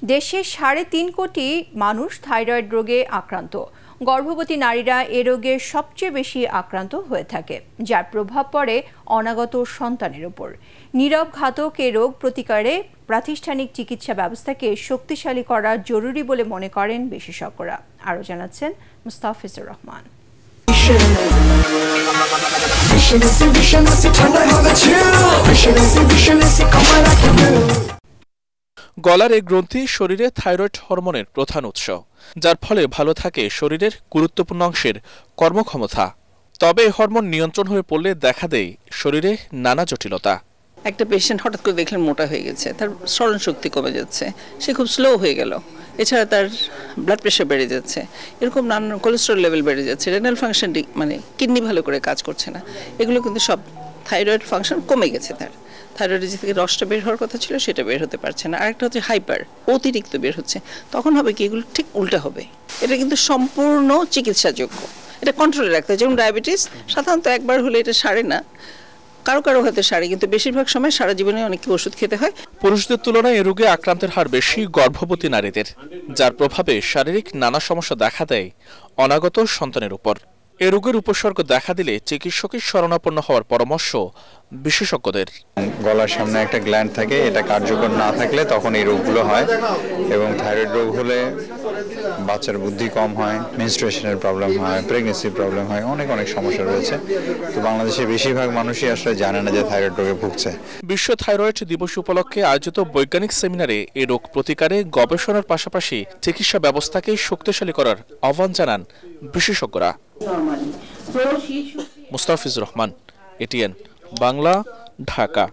দেশে ৩.৫ কোটি মানুষ থাইরয়েড রোগে আক্রান্ত। গর্ভবতী নারীরা এ রোগে সবচেয়ে বেশি আক্রান্ত হয়ে থাকে, যার প্রভাব পড়ে অনাগত সন্তানের উপর। নীরব ঘাতক এ রোগ প্রতিকারে প্রাতিষ্ঠানিক চিকিৎসা ব্যবস্থাকে শক্তিশালী করা জরুরি বলে মনে করেন বিশেষজ্ঞরা। আরও জানাচ্ছেন মুস্তাফিজুর রহমান। গলার এই গ্রন্থি শরীরে থাইরয়েড হরমোনের প্রধান উৎস, যার ফলে ভালো থাকে শরীরের গুরুত্বপূর্ণ অংশের কর্মক্ষমতা। তবে হরমোন নিয়ন্ত্রণ হয়ে পড়লে দেখা দেয় শরীরে নানা জটিলতা। একটা পেশেন্ট হঠাৎ করে দেখলেন মোটা হয়ে গেছে, তার স্মরণ শক্তি কমে যাচ্ছে, সে খুব স্লো হয়ে গেল, এছাড়া তার ব্লাড প্রেশার বেড়ে যাচ্ছে, এরকম নানান কোলেস্টেরল লেভেল বেড়ে যাচ্ছে, রেনাল ফাংশন মানে কিডনি ভালো করে কাজ করছে না। এগুলো কিন্তু সব থাইরয়েড ফাংশন কমে গেছে। তার থাইরয়েডের যে থেকে রসটা বের হওয়ার কথা ছিল সেটা বের হতে পারছে না। আরেকটা হচ্ছে হাইপার, অতিরিক্ত বের হচ্ছে। তখন হবে কি, এগুলো ঠিক উল্টা হবে। এটা কিন্তু সম্পূর্ণ চিকিৎসাযোগ্য, এটা কন্ট্রোলে রাখতে হয়। যেমন ডায়াবেটিস সাধারণত একবার হলে এটা সারে না, কারো কারো হয়তো সারে, কিন্তু বেশিরভাগ সময় সারা জীবনে অনেক ওষুধ খেতে হয়। পুরুষদের তুলনায় এ রোগে আক্রান্তের হার বেশি গর্ভবতী নারীদের, যার প্রভাবে শারীরিক নানা সমস্যা দেখা দেয় অনাগত সন্তানের উপর। এ রোগের উপসর্গ দেখা দিলে চিকিৎসকের শরণাপন্ন হওয়ার পরামর্শ বিশেষজ্ঞদের। গলার সামনে একটা গ্ল্যান্ড থাকে, এটা কার্যকর না থাকলে তখন এই রোগগুলো হয়। এবং থাইরয়েড রোগ হলে বাচ্চার বুদ্ধি কম হয়, মেনস্ট্রুয়েশনের প্রবলেম হয়, প্রেগনেন্সির প্রবলেম হয়, অনেক সমস্যা রয়েছে। তো বাংলাদেশে বেশিরভাগ মানুষই আসলে জানে না যে থাইরয়েড রোগে ভুগছে। বিশ্ব থাইরয়েড দিবস উপলক্ষে আয়োজিত বৈজ্ঞানিক সেমিনারে এই রোগ প্রতিকারে গবেষণার পাশাপাশি চিকিৎসা ব্যবস্থাকে শক্তিশালী করার আহ্বান জানান বিশেষজ্ঞরা। মুস্তাফিজুর রহমান, এটিএন বাংলা, ঢাকা।